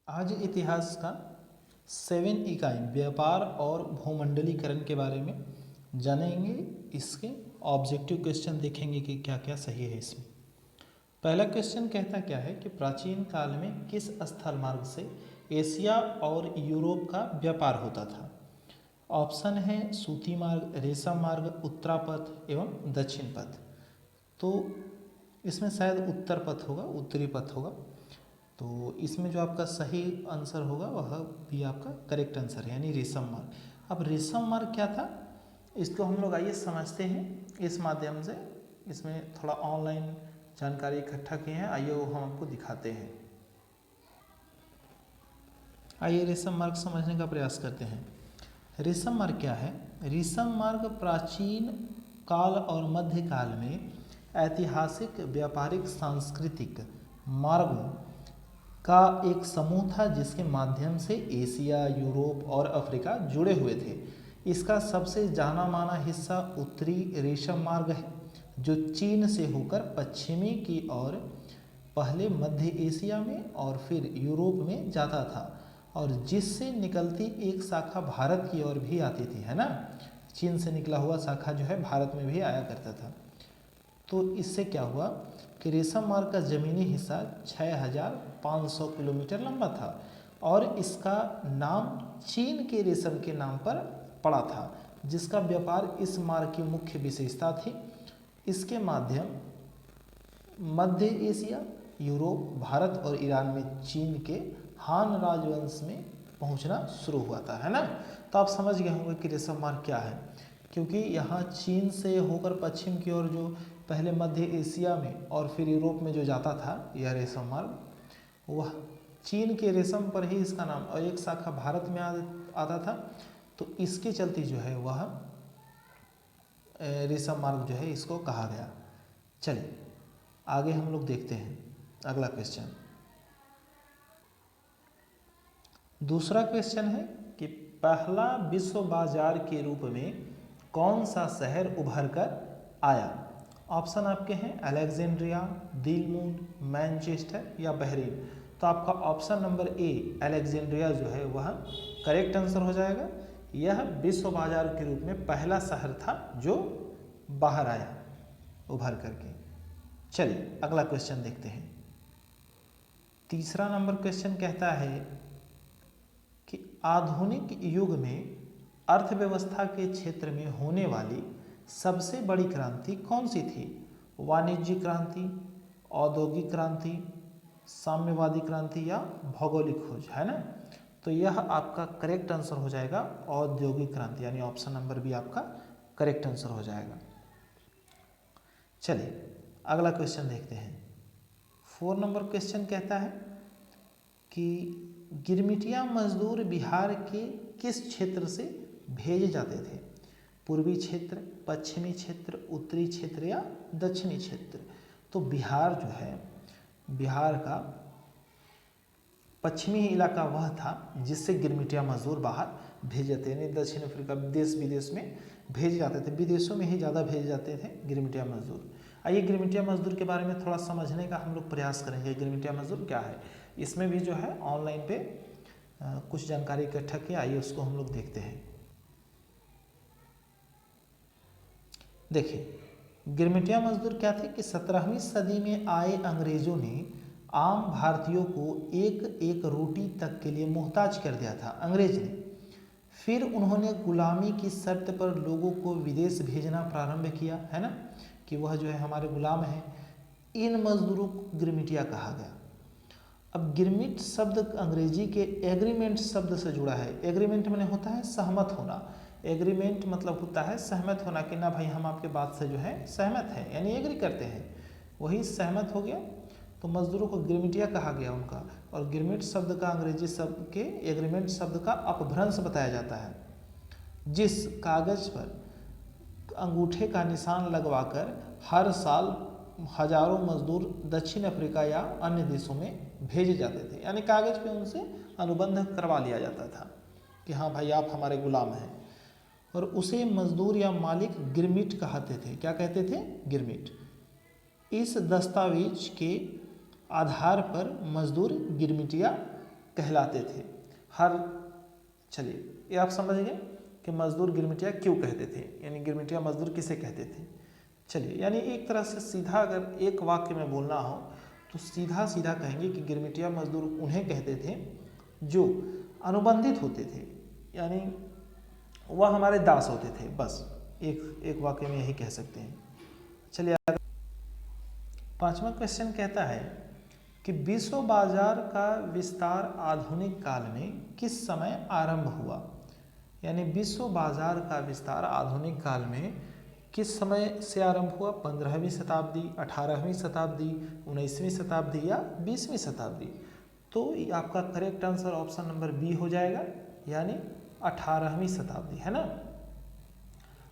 आज इतिहास का 7 इकाई व्यापार और भूमंडलीकरण के बारे में जानेंगे। इसके ऑब्जेक्टिव क्वेश्चन देखेंगे कि क्या क्या सही है इसमें। पहला क्वेश्चन कहता क्या है कि प्राचीन काल में किस स्थल मार्ग से एशिया और यूरोप का व्यापार होता था। ऑप्शन है सूती मार्ग, रेशम मार्ग, उत्तरापथ एवं दक्षिण पथ। तो इसमें शायद उत्तर पथ होगा, उत्तरी पथ होगा। तो इसमें जो आपका सही आंसर होगा वह भी आपका करेक्ट आंसर है, यानी रेशम मार्ग। अब रेशम मार्ग क्या था, इसको हम लोग आइए समझते हैं इस माध्यम से। इसमें थोड़ा ऑनलाइन जानकारी इकट्ठा किए हैं, आइए वो हम आपको दिखाते हैं। आइए रेशम मार्ग समझने का प्रयास करते हैं। रेशम मार्ग क्या है? रेशम मार्ग प्राचीन काल और मध्यकाल में ऐतिहासिक, व्यापारिक, सांस्कृतिक मार्गों का एक समूह था जिसके माध्यम से एशिया, यूरोप और अफ्रीका जुड़े हुए थे। इसका सबसे जाना माना हिस्सा उत्तरी रेशम मार्ग है, जो चीन से होकर पश्चिमी की ओर पहले मध्य एशिया में और फिर यूरोप में जाता था, और जिससे निकलती एक शाखा भारत की ओर भी आती थी, है ना। चीन से निकला हुआ शाखा जो है भारत में भी आया करता था। तो इससे क्या हुआ कि रेशम मार्ग का ज़मीनी हिस्सा 6500 किलोमीटर लंबा था और इसका नाम चीन के रेशम के नाम पर पड़ा था, जिसका व्यापार इस मार्ग की मुख्य विशेषता थी। इसके माध्यम मध्य एशिया, यूरोप, भारत और ईरान में चीन के हान राजवंश में पहुंचना शुरू हुआ था, है ना। तो आप समझ गए होंगे कि रेशम मार्ग क्या है, क्योंकि यहाँ चीन से होकर पश्चिम की ओर जो पहले मध्य एशिया में और फिर यूरोप में जो जाता था यह रेशम मार्ग, वह चीन के रेशम पर ही इसका नाम, और एक शाखा भारत में आता था। तो इसके चलते जो है वह रेशम मार्ग जो है इसको कहा गया। चलिए आगे हम लोग देखते हैं अगला क्वेश्चन। दूसरा क्वेश्चन है कि पहला विश्व बाजार के रूप में कौन सा शहर उभर कर आया। ऑप्शन आपके हैं अलेक्जेंड्रिया, दिलमुन, मैनचेस्टर या बहरीन। तो आपका ऑप्शन नंबर ए अलेक्जेंड्रिया जो है वह करेक्ट आंसर हो जाएगा। यह विश्व बाजार के रूप में पहला शहर था जो बाहर आया उभर करके। चलिए अगला क्वेश्चन देखते हैं। तीसरा नंबर क्वेश्चन कहता है कि आधुनिक युग में अर्थव्यवस्था के क्षेत्र में होने वाली सबसे बड़ी क्रांति कौन सी थी। वाणिज्य क्रांति, औद्योगिक क्रांति, साम्यवादी क्रांति या भौगोलिक खोज, है ना। तो यह आपका करेक्ट आंसर हो जाएगा औद्योगिक क्रांति, यानी ऑप्शन नंबर बी आपका करेक्ट आंसर हो जाएगा। चलिए अगला क्वेश्चन देखते हैं। 4 नंबर क्वेश्चन कहता है कि गिरमिटिया मजदूर बिहार के किस क्षेत्र से भेजे जाते थे। पूर्वी क्षेत्र, पश्चिमी क्षेत्र, उत्तरी क्षेत्र या दक्षिणी क्षेत्र। तो बिहार जो है, बिहार का पश्चिमी इलाका वह था जिससे गिरमिटिया मजदूर बाहर भेजे जाते हैं। दक्षिण अफ्रीका, देश विदेश में भेजे जाते थे, विदेशों में ही ज़्यादा भेजे जाते थे गिरमिटिया मजदूर। आइए गिरमिटिया मजदूर के बारे में थोड़ा समझने का हम लोग प्रयास करेंगे। गिरमिटिया मजदूर क्या है, इसमें भी जो है ऑनलाइन पे कुछ जानकारी इकट्ठा की, आइए उसको हम लोग देखते हैं। देखिए गिरमिटिया मजदूर क्या थे कि 17वीं सदी में आए अंग्रेजों ने आम भारतीयों को एक एक रोटी तक के लिए मोहताज कर दिया था अंग्रेज ने। फिर उन्होंने गुलामी की शर्त पर लोगों को विदेश भेजना प्रारंभ किया, है ना, कि वह जो है हमारे गुलाम हैं। इन मजदूरों को गिरमिटिया कहा गया। अब गिरमिट शब्द अंग्रेजी के एग्रीमेंट शब्द से जुड़ा है। एग्रीमेंट माने होता है सहमत होना। एग्रीमेंट मतलब होता है सहमत होना, कि ना भाई हम आपके बात से जो है सहमत हैं, यानी एग्री करते हैं, वही सहमत हो गया। तो मजदूरों को गिरमिटिया कहा गया उनका। और गिरमिट शब्द का अंग्रेजी शब्द के एग्रीमेंट शब्द का अपभ्रंश बताया जाता है, जिस कागज पर अंगूठे का निशान लगवाकर हर साल हजारों मजदूर दक्षिण अफ्रीका या अन्य देशों में भेजे जाते थे, यानी कागज पे उनसे अनुबंध करवा लिया जाता था कि हाँ भाई आप हमारे गुलाम हैं। और उसे मजदूर या मालिक गिरमिट कहते थे। क्या कहते थे? गिरमिट। इस दस्तावेज के आधार पर मजदूर गिरमिटिया कहलाते थे। चलिए ये आप समझ गए कि मजदूर गिरमिटिया क्यों कहते थे, यानी गिरमिटिया मजदूर किसे कहते थे। चलिए यानी एक तरह से सीधा अगर एक वाक्य में बोलना हो तो सीधा सीधा कहेंगे कि गिरमिटिया मजदूर उन्हें कहते थे जो अनुबंधित होते थे, यानी वह हमारे दास होते थे। बस एक वाक्य में यही कह सकते हैं। चलिए 5वां क्वेश्चन कहता है कि विश्व बाजार का विस्तार आधुनिक काल में किस समय आरंभ हुआ। यानी विश्व बाजार का विस्तार आधुनिक काल में किस समय से आरंभ हुआ, 15वीं शताब्दी, 18वीं शताब्दी, 19वीं शताब्दी या 20वीं शताब्दी। तो आपका correct answer option number B हो जाएगा, यानी 18वीं शताब्दी, है ना।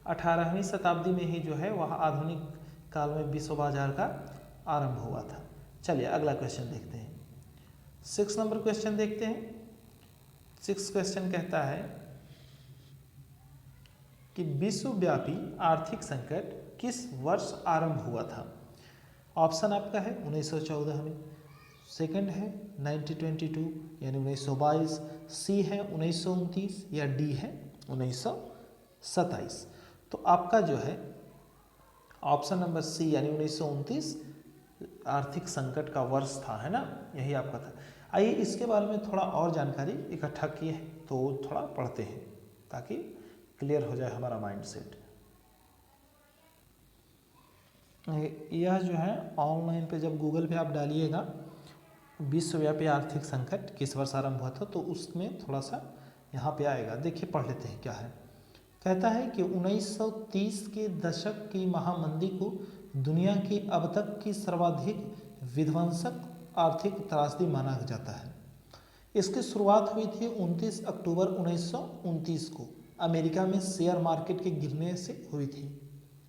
18वीं शताब्दी में ही जो है वह आधुनिक काल में विश्व बाजार का आरंभ हुआ था। चलिए अगला क्वेश्चन देखते हैं। 6 नंबर क्वेश्चन देखते हैं। 6 क्वेश्चन कहता है कि विश्वव्यापी आर्थिक संकट किस वर्ष आरंभ हुआ था। ऑप्शन आपका है 1914 में, सेकंड है 1922 यानी 1922, सी है 1929 या डी है 1927। तो आपका जो है ऑप्शन नंबर सी यानी 1929 आर्थिक संकट का वर्ष था, है ना, यही आपका था। आइए इसके बारे में थोड़ा और जानकारी इकट्ठा किए हैं तो थोड़ा पढ़ते हैं ताकि क्लियर हो जाए हमारा माइंड सेट। यह जो है ऑनलाइन पे जब गूगल पे आप डालिएगा विश्वव्यापी आर्थिक संकट किस वर्ष आरंभ हुआ था तो उसमें थोड़ा सा यहाँ पे आएगा। देखिए पढ़ लेते हैं क्या है। कहता है कि 1930 के दशक की महामंदी को दुनिया की अब तक की सर्वाधिक विध्वंसक आर्थिक त्रासदी माना जाता है। इसकी शुरुआत हुई थी 29 अक्टूबर 1929 को अमेरिका में शेयर मार्केट के गिरने से हुई थी,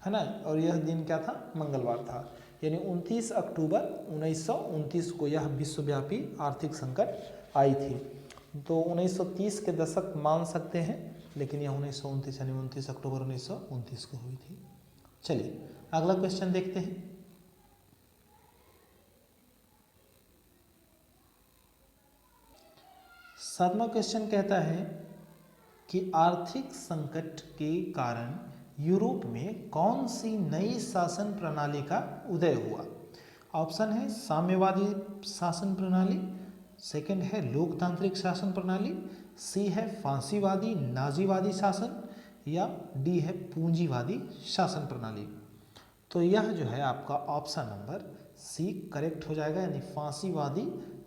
है ना, और यह दिन क्या था, मंगलवार था। यानी 29 अक्टूबर 1929 को यह विश्वव्यापी आर्थिक संकट आई थी। तो 1930 के दशक मान सकते हैं, लेकिन यह 1929 यानी 29 अक्टूबर 1929 को हुई थी। चलिए अगला क्वेश्चन देखते हैं। सातवां क्वेश्चन कहता है कि आर्थिक संकट के कारण यूरोप में कौन सी नई शासन प्रणाली का उदय हुआ। ऑप्शन है साम्यवादी शासन प्रणाली, सेकंड है लोकतांत्रिक शासन प्रणाली, सी है फांसीवादी नाजीवादी शासन या डी है पूंजीवादी शासन प्रणाली। तो यह जो है आपका ऑप्शन नंबर सी करेक्ट हो जाएगा, यानी फांसीवादी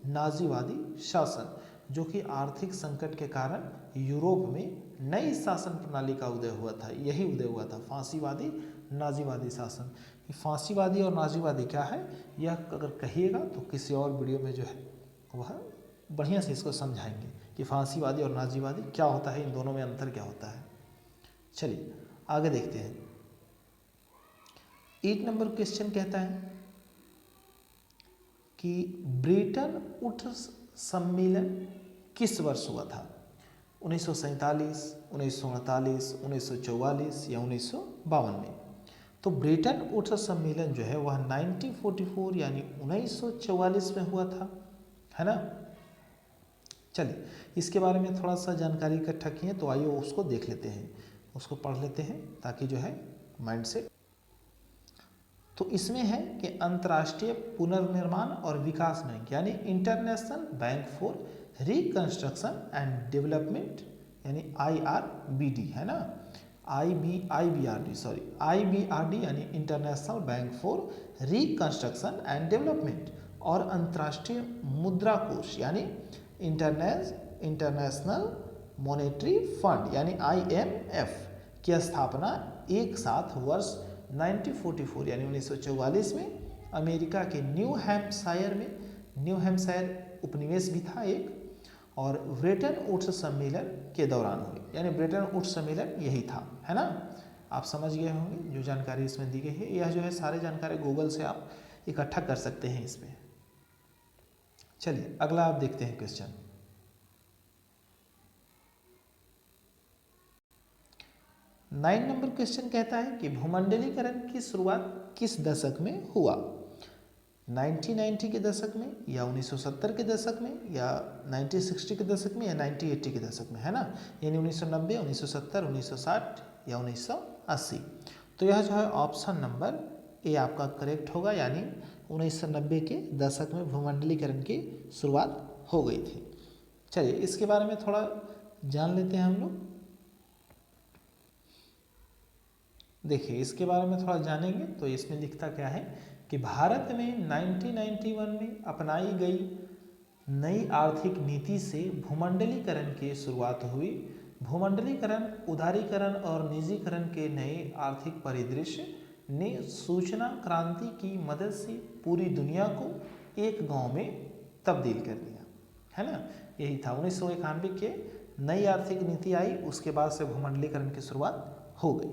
नाजीवादी शासन, जो कि आर्थिक संकट के कारण यूरोप में नई शासन प्रणाली का उदय हुआ था। यही उदय हुआ था फांसीवादी नाजीवादी शासन। फांसीवादी और नाजीवादी क्या है, यह अगर कहिएगा तो किसी और वीडियो में जो है वह बढ़िया से इसको समझाएंगे कि फांसीवादी और नाजीवादी क्या होता है, इन दोनों में अंतर क्या होता है। चलिए आगे देखते हैं। 8 नंबर क्वेश्चन कहता है कि ब्रेटन वुड्स सम्मेलन किस वर्ष हुआ था। 1947, 1948, 1944 या 1952 में। तो ब्रेटन वुड्स सम्मेलन जो है वह 1944 यानी 1944 में हुआ था, है ना। चलिए इसके बारे में थोड़ा सा जानकारी इकट्ठा किए तो आइए उसको देख लेते हैं, उसको पढ़ लेते हैं ताकि जो है माइंड से। तो इसमें है कि अंतर्राष्ट्रीय पुनर्निर्माण और विकास बैंक यानी international bank for reconstruction and development यानी IRBD, है ना, IBRD यानी international bank for reconstruction and development और अंतर्राष्ट्रीय मुद्रा कोष यानी इंटरनेशनल मॉनेटरी फंड यानी IMF की स्थापना एक साथ वर्ष 1944 यानी 1944 में अमेरिका के न्यू हैम्पशायर उपनिवेश भी था एक, और ब्रेटन वुड्स सम्मेलन के दौरान हुई, यानी ब्रेटन वुड्स सम्मेलन यही था, है ना। आप समझ गए होंगे जो जानकारी इसमें दी गई है। यह जो है सारी जानकारी गूगल से आप इकट्ठा कर सकते हैं इसमें। चलिए अगला आप देखते हैं क्वेश्चन। 9 नंबर क्वेश्चन कहता है कि भूमंडलीकरण की शुरुआत किस दशक में हुआ। 1990 के दशक में या 1970 के दशक में या 1960 के दशक में या 1980 के दशक में, है ना, यानी 1990, 1970, 1960 या 1980। तो यह जो है ऑप्शन नंबर ए आपका करेक्ट होगा, यानी 1990 के दशक में भूमंडलीकरण की शुरुआत हो गई थी। चलिए इसके बारे में थोड़ा जान लेते हैं हम लोग। देखिए इसके बारे में थोड़ा जानेंगे तो इसमें लिखता क्या है कि भारत में 1991 में अपनाई गई नई आर्थिक नीति से भूमंडलीकरण की शुरुआत हुई। भूमंडलीकरण, उदारीकरण और निजीकरण के नए आर्थिक परिदृश्य ने सूचना क्रांति की मदद से पूरी दुनिया को एक गांव में तब्दील कर दिया, है ना। यही था 1991 के नई आर्थिक नीति आई, उसके बाद से भूमंडलीकरण की शुरुआत हो गई।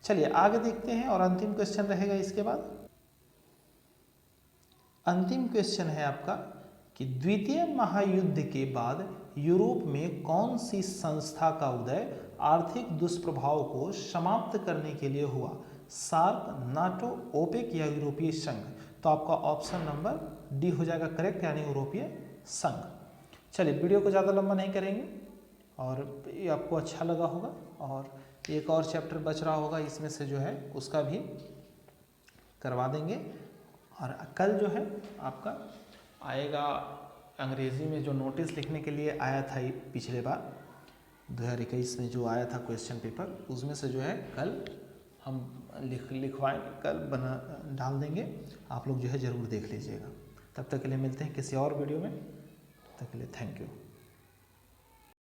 चलिए आगे देखते हैं और अंतिम क्वेश्चन रहेगा इसके बाद। अंतिम क्वेश्चन है आपका कि द्वितीय महायुद्ध के बाद यूरोप में कौन सी संस्था का उदय आर्थिक दुष्प्रभाव को समाप्त करने के लिए हुआ? सार्क, नाटो, ओपेक या यूरोपीय संघ? तो आपका ऑप्शन नंबर डी हो जाएगा करेक्ट, यानी यूरोपीय संघ। चलिए वीडियो को ज़्यादा लंबा नहीं करेंगे और ये आपको अच्छा लगा होगा, और एक और चैप्टर बच रहा होगा इसमें से जो है उसका भी करवा देंगे। और कल जो है आपका आएगा अंग्रेज़ी में जो नोटिस लिखने के लिए आया था पिछले बार 2021 में जो आया था क्वेश्चन पेपर, उसमें से जो है कल हम लिखवाएँ, कल बना डाल देंगे। आप लोग जो है ज़रूर देख लीजिएगा। तब तक के लिए मिलते हैं किसी और वीडियो में, तब तक के लिए थैंक यू।